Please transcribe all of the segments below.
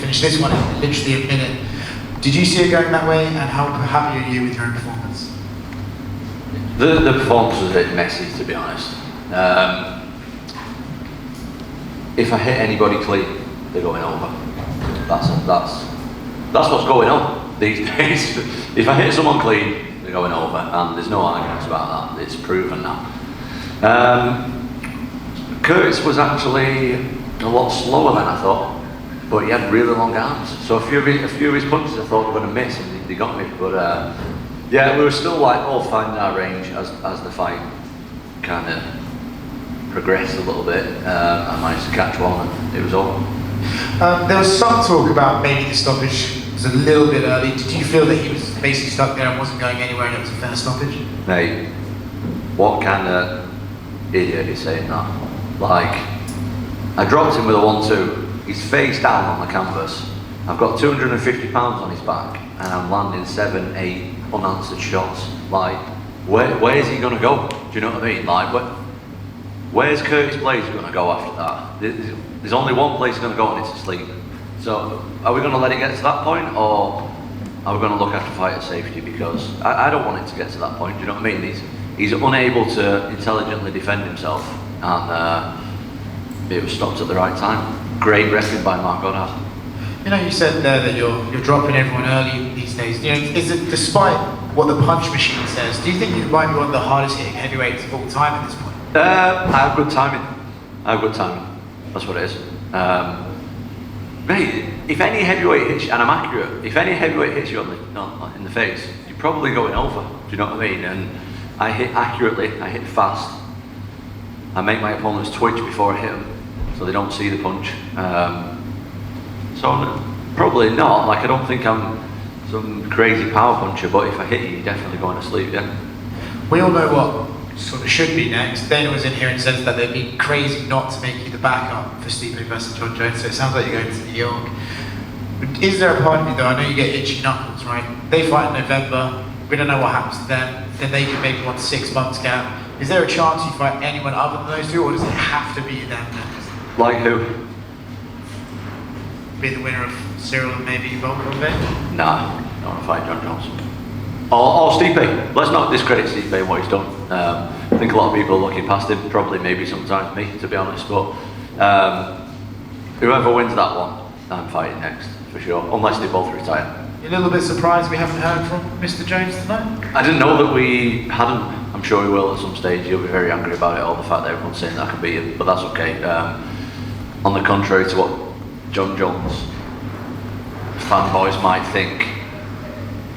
finish this one in literally a minute. Did you see it going that way, and how happy are you with your own performance? The performance was a bit messy, to be honest. If I hit anybody clean, they're going over. That's what's going on these days. If I hit someone clean, they're going over, and there's no arguments about that. It's proven now. Curtis was actually a lot slower than I thought, but he had really long arms. So a few of his punches I thought were going to miss, and they got me. But yeah, we were still like all finding our range as the fight kind of progressed a little bit. I managed to catch one, and it was over. There was some talk about maybe the stoppage was a little bit early. Did you feel that he was basically stuck there and wasn't going anywhere, and it was a fair stoppage? Mate, what kind of idiot is saying that? Like, I dropped him with a 1-2. He's face down on the canvas. I've got 250 pounds on his back, and I'm landing 7, 8 unanswered shots. Like, where is he going to go? Do you know what I mean? Like, where's Curtis Blades going to go after that? There's only one place he's going to go, and it's to sleep. So, are we going to let it get to that point, or are we going to look after fighter safety? Because I don't want it to get to that point. Do you know what I mean? He's unable to intelligently defend himself, and it was stopped at the right time. Great wrestling by Mark Goddard. You know, you said there that you're dropping everyone early these days. You know, is it, despite what the punch machine says, do you think you might be one of the hardest hitting heavyweights of all time at this point? I have good timing. That's what it is. Mate, if any heavyweight hits you, and I'm accurate, if any heavyweight hits you in the face, you're probably going over. Do you know what I mean? And I hit accurately, I hit fast. I make my opponents twitch before I hit them, so they don't see the punch. So probably not. Like, I don't think I'm some crazy power puncher, but if I hit you, you're definitely going to sleep. Yeah. We all know what sort of should be next. Dana was in here and says that they'd be crazy not to make you the backup for Stipe versus Jon Jones. So it sounds like you're going to New York. But is there a part of you, though? I know you get itchy knuckles, right? They fight in November. We don't know what happens to them. Then they can maybe want 6 months gap. Is there a chance you fight anyone other than those two, or does it have to be them next? Like who? Be the winner of Cyril and maybe Walkout? Nah, I don't want to fight Jon Jones. Or Stipe. Let's not discredit Stipe and what he's done. I think a lot of people are looking past him, probably maybe sometimes me, to be honest, but whoever wins that one, I'm fighting next, for sure, unless they both retire. You're a little bit surprised we haven't heard from Mr. Jones tonight? I didn't know that we hadn't. I'm sure we will at some stage. He'll be very angry about it, all the fact that everyone's saying that I can beat him, but that's okay. On the contrary to what Jon Jones fanboys might think,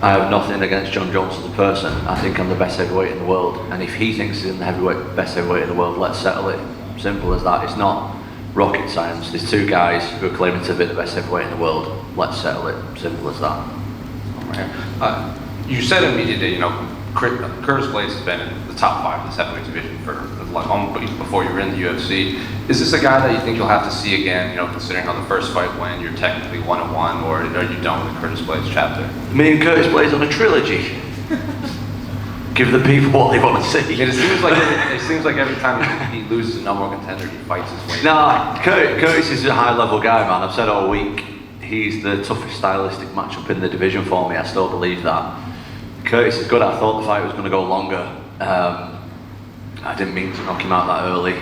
I have nothing against Jon Jones as a person. I think I'm the best heavyweight in the world, and if he thinks he's the best heavyweight in the world, let's settle it. Simple as that. It's not rocket science. There's two guys who are claiming to be the best heavyweight in the world. Let's settle it. Simple as that. You said immediately, you know, Curtis Blades has been in the top 5 of this heavyweight division for like almost before you were in the UFC. Is this a guy that you think you'll have to see again, you know, considering how the first fight went, you're technically 1-1, or are you done with the Curtis Blades chapter? Me and Curtis Blades on a trilogy. Give the people what they want to see. It seems like every time he loses a number one contender, he fights his way. Nah, Curtis is a high-level guy, man. I've said all week, he's the toughest stylistic matchup in the division for me. I still believe that. Curtis is good. I thought the fight was going to go longer. I didn't mean to knock him out that early.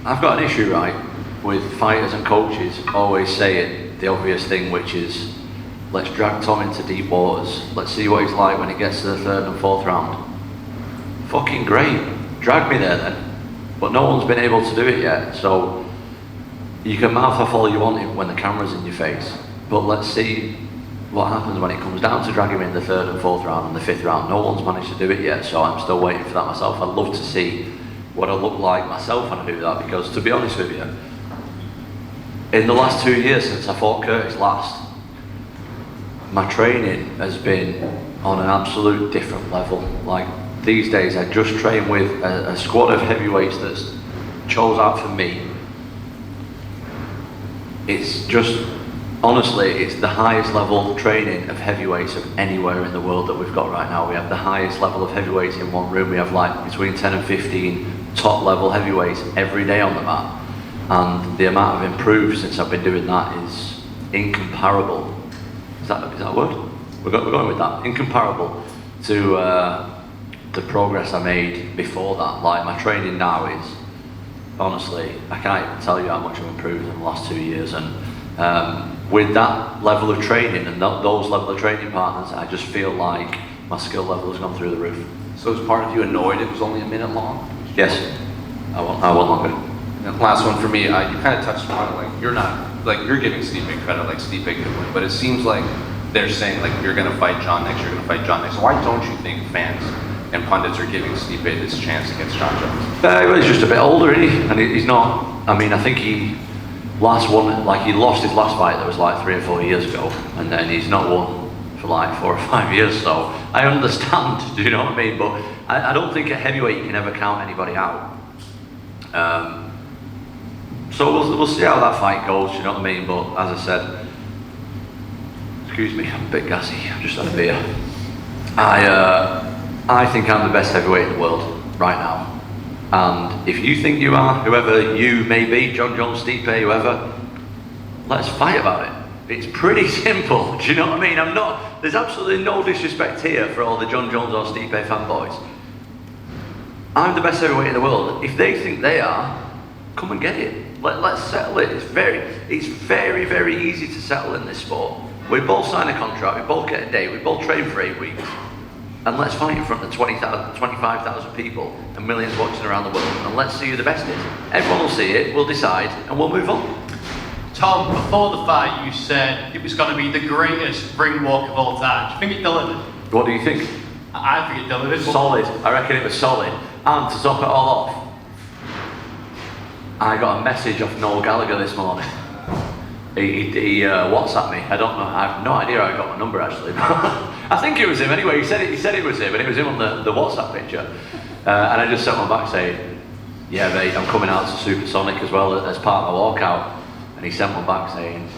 I've got an issue, right, with fighters and coaches always saying the obvious thing, which is, let's drag Tom into deep waters. Let's see what he's like when it gets to the 3rd and 4th round. Fucking great. Drag me there then. But no one's been able to do it yet. So you can mouth off all you want when the camera's in your face. But let's see what happens when it comes down to drag him in the 3rd and 4th round and the 5th round. No one's managed to do it yet, so I'm still waiting for that myself. I'd love to see what I look like myself when I do that, because to be honest with you, in the last 2 years since I fought Curtis last, my training has been on an absolute different level. Like, these days I just train with a squad of heavyweights that's chose out for me. It's just, honestly, it's the highest level training of heavyweights of anywhere in the world that we've got right now. We have the highest level of heavyweights in one room. We have like between 10 and 15 top level heavyweights every day on the mat. and the amount of improved since I've been doing that is incomparable. Is that a word? We're going with that. Incomparable to the progress I made before that. Like my training now is, honestly, I can't even tell you how much I've improved in the last 2 years. And with that level of training and those level of training partners, I just feel like my skill level has gone through the roof. So is part of you annoyed it was only a minute long? Yes, I want longer. And then last one for me, you kind of touched upon it, like you're giving Stipe credit, like Stipe could win, but it seems like they're saying like you're going to fight Jon next, you're going to fight Jon next. So why don't you think fans and pundits are giving Stipe this chance against Jon Jones? Well, he's just a bit older, isn't he? And he's not. I mean, I think he lost his last fight that was like 3 or 4 years ago, and then he's not won for like 4 or 5 years. So I understand, do you know what I mean? But I don't think at heavyweight you can ever count anybody out. So we'll see how that fight goes, you know what I mean? But as I said, excuse me, I'm a bit gassy, I've just had a beer. I think I'm the best heavyweight in the world right now. And if you think you are, whoever you may be, Jon Jones, Stipe, whoever, let's fight about it. It's pretty simple, do you know what I mean? There's absolutely no disrespect here for all the Jon Jones or Stipe fanboys. I'm the best heavyweight in the world. If they think they are, come and get it. Let's settle it. It's very, very easy to settle in this sport. We both sign a contract, we both get a date, we both train for 8 weeks. And let's fight in front of 20,000, 25,000 people and millions watching around the world. And let's see who the best is. Everyone will see it, we'll decide, and we'll move on. Tom, before the fight, you said it was going to be the greatest ring walk of all time. Do you think it delivered? What do you think? I think it delivered. Solid. I reckon it was solid. And to top it all off, I got a message off Noel Gallagher this morning. He WhatsApped me. I have no idea how he got my number actually. I think it was him anyway. He said it was him, and it was him on the WhatsApp picture. And I just sent one back saying, yeah mate, I'm coming out to Supersonic as well as part of my walkout. And he sent one back saying,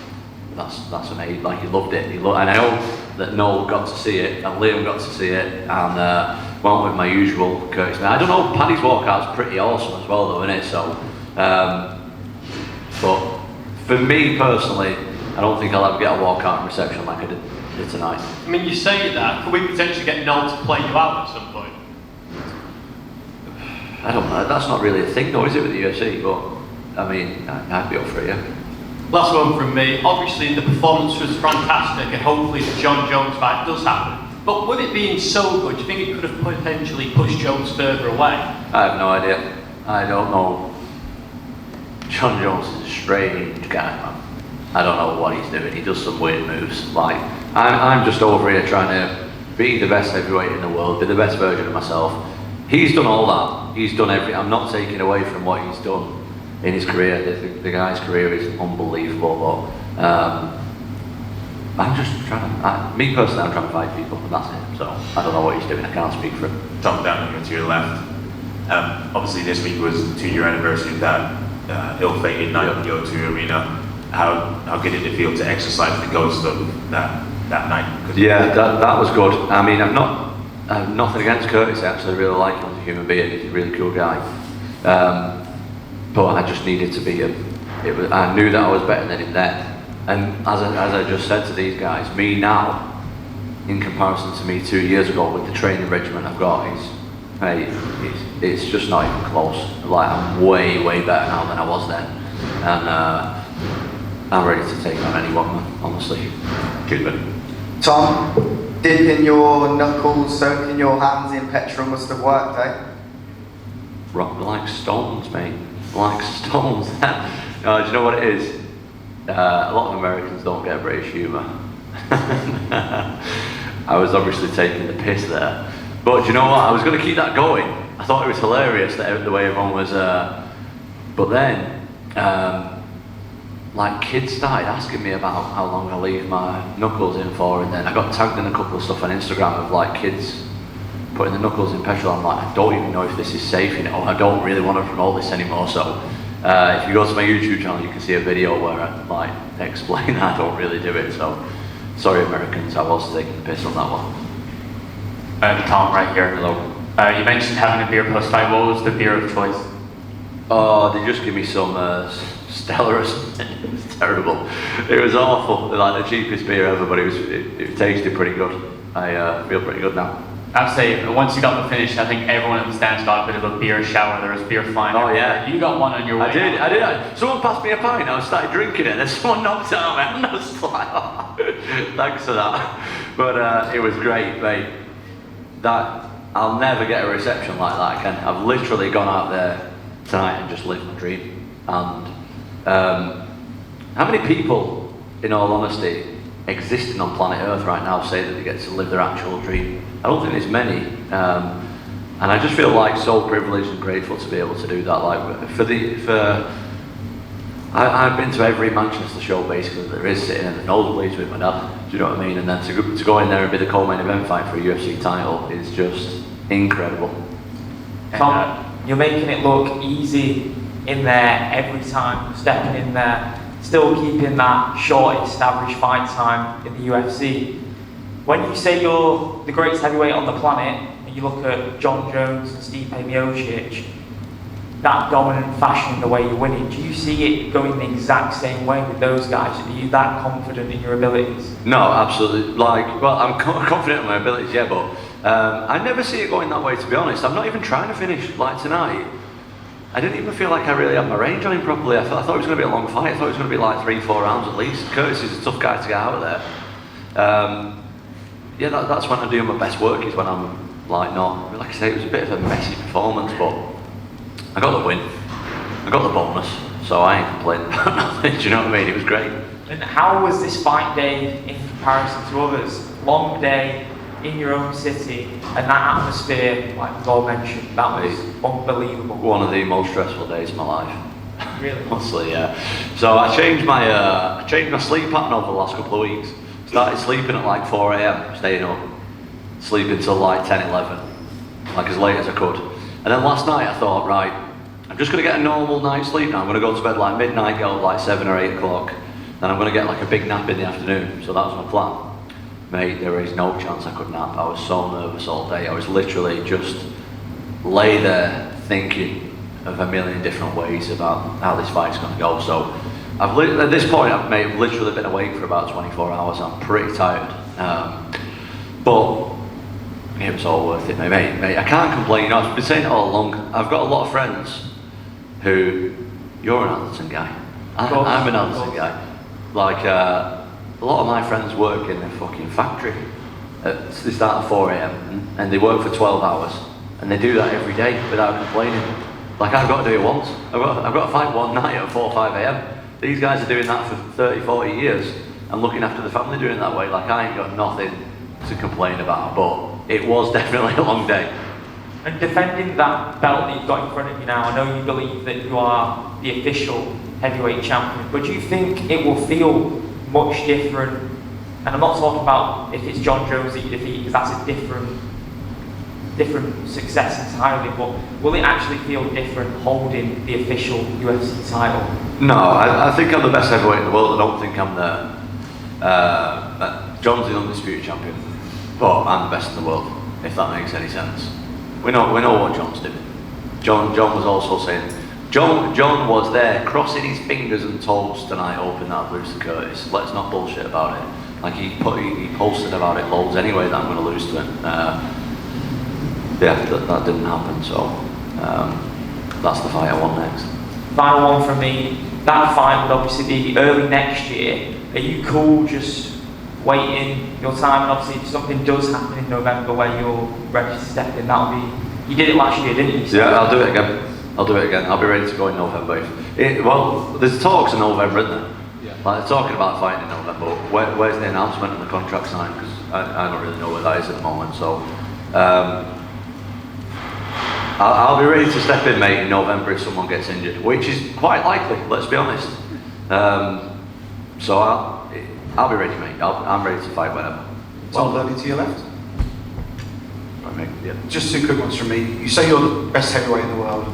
that's amazing, like he loved it. And I know that Noel got to see it, and Liam got to see it, and went with my usual courtesy. I don't know, Paddy's walkout's pretty awesome as well though, isn't it? So, but for me personally, I don't think I'll ever get a walkout reception like I did tonight. I mean, you say that, could we potentially get Noel to play you out at some point? I don't know, that's not really a thing though, is it, with the UFC? But, I mean, I'd be up for it, yeah. Last one from me. Obviously, the performance was fantastic, and hopefully the Jon Jones fight does happen. But with it being so good, do you think it could have potentially pushed Jones further away? I have no idea. I don't know. Jon Jones is a strange guy, man. I don't know what he's doing. He does some weird moves. Like, I'm just over here trying to be the best heavyweight in the world, be the best version of myself. He's done all that. He's done everything. I'm not taking away from what he's done in his career. The guy's career is unbelievable. But I'm just trying to, me personally, I'm trying to fight people, and that's it. So I don't know what he's doing. I can't speak for him. Tom, down here to your left. Obviously, this week was the 2-year anniversary of that ill-fated night at the O2 Arena. How good did it feel to exercise the ghost of that night? Yeah, that was good. I mean, I have nothing against Curtis. I actually really like him as a human being. He's a really cool guy. But I just needed to be him. I knew that I was better than him then. And as I just said to these guys, me now, in comparison to me 2 years ago with the training regimen I've got, it's just not even close. Like, I'm way, way better now than I was then. And I'm ready to take on anyone, honestly. Good, buddy. Tom, dipping your knuckles, soaking your hands in petrol must have worked, eh? Rock like stones, mate. Like stones. Do you know what it is? A lot of Americans don't get British humour. I was obviously taking the piss there. But do you know what? I was going to keep that going. I thought it was hilarious that the way everyone was... but then, like, kids started asking me about how long I leave my knuckles in for, and then I got tagged in a couple of stuff on Instagram of, like, kids putting the knuckles in petrol. I'm like, I don't even know if this is safe, you know. I don't really want to promote this anymore. So if you go to my YouTube channel, you can see a video where I like explain I don't really do it. So sorry, Americans, I was taking the piss on that one. Tom, right here. Hello. You mentioned having a beer post-fight. What was the beer of choice? Oh, they just give me some stellar. It was terrible. It was awful. Like the cheapest beer ever, but it tasted pretty good. I feel pretty good now. I'd say once you got the finish, I think everyone at the stands got a bit of a beer shower. There was beer flying. Oh everywhere. yeah, You got one on your way. I did. Someone passed me a pint. I started drinking it, and then someone knocked it out of my hand. I was like, oh, thanks for that. But it was great, mate. That I'll never get a reception like that again. I've literally gone out there tonight and just lived my dream. And how many people, in all honesty, existing on planet Earth right now say that they get to live their actual dream? I don't think there's many, and I just feel like so privileged and grateful to be able to do that. Like I've been to every Manchester show basically that there is, sitting in the nosebleeds with my dad. Do you know what I mean? And then to go in there and be the co-main event fight for a UFC title is just incredible. Tom, you're making it look easy in there every time, stepping in there, still keeping that shortest average fight time in the UFC. When you say you're the greatest heavyweight on the planet, and you look at Jon Jones and Stipe Miocic, that dominant fashion in the way you're winning, do you see it going the exact same way with those guys? Are you that confident in your abilities? No, absolutely. I'm confident in my abilities, yeah, but I never see it going that way, to be honest. I'm not even trying to finish like tonight. I didn't even feel like I really had my range on him properly. I thought it was going to be a long fight. I thought it was going to be like 3-4 rounds at least. Curtis is a tough guy to get out of there. Yeah, that's when I do my best work, is when I'm like not, like I say, it was a bit of a messy performance, but I got the win. I got the bonus, so I ain't complaining about nothing. Do you know what I mean? It was great. And how was this fight day in comparison to others? Long day in your own city, and that atmosphere, like we've all mentioned, that was unbelievable. One of the most stressful days of my life. Really? Honestly, yeah. So I changed my sleep pattern over the last couple of weeks. Started sleeping at like 4 a.m, staying up, sleeping till like 10, 11, like as late as I could. And then last night I thought, right, I'm just going to get a normal night's sleep now. I'm going to go to bed like midnight, get up like 7 or 8 o'clock. Then I'm going to get like a big nap in the afternoon. So that was my plan. Mate, there is no chance I could nap. I was so nervous all day. I was literally just lay there thinking of a million different ways about how this fight's going to go. So at this point, I've literally been awake for about 24 hours. I'm pretty tired. But it was all worth it, mate. I can't complain. You know, I've been saying it all along. I've got a lot of friends who, you're an Atherton guy. I'm an Atherton guy. Like, a lot of my friends work in a fucking factory. They start at 4 a.m. and they work for 12 hours. And they do that every day without complaining. Like, I've got to do it once. I've got to fight one night at 4 or 5 a.m. These guys are doing that for 30, 40 years and looking after the family doing it that way. Like, I ain't got nothing to complain about, but it was definitely a long day. And defending that belt that you've got in front of you now, I know you believe that you are the official heavyweight champion, but do you think it will feel much different? And I'm not talking about if it's Jon Jones that you defeat, because that's a different success entirely, but will it actually feel different holding the official UFC title? No, I think I'm the best heavyweight in the world. I don't think I'm Jon's the undisputed champion, but I'm the best in the world, if that makes any sense. We know what Jon's doing. Jon was also saying, Jon was there crossing his fingers and toes tonight, hoping that I'd lose to Curtis. Let's not bullshit about it. Like, he posted about it loads anyway, that I'm going to lose to him. Yeah, that didn't happen, so that's the fight I want next. Final one from me. That fight would obviously be early next year. Are you cool just waiting your time? And obviously, if something does happen in November where you're ready to step in, that'll be. You did it last year, didn't you? Yeah, I'll do it again. I'll be ready to go in November. Well, there's talks in November, isn't there? Yeah. Like, they're talking about fighting in November. Where's the announcement and the contract signed? Because I don't really know where that is at the moment. So. I'll be ready to step in, mate, in November if someone gets injured, which is quite likely, let's be honest. So I'll be ready, mate. I'm ready to fight whenever. Tom, looking to your left. Right, mate. Yeah. Just two quick ones from me. You say you're the best heavyweight in the world.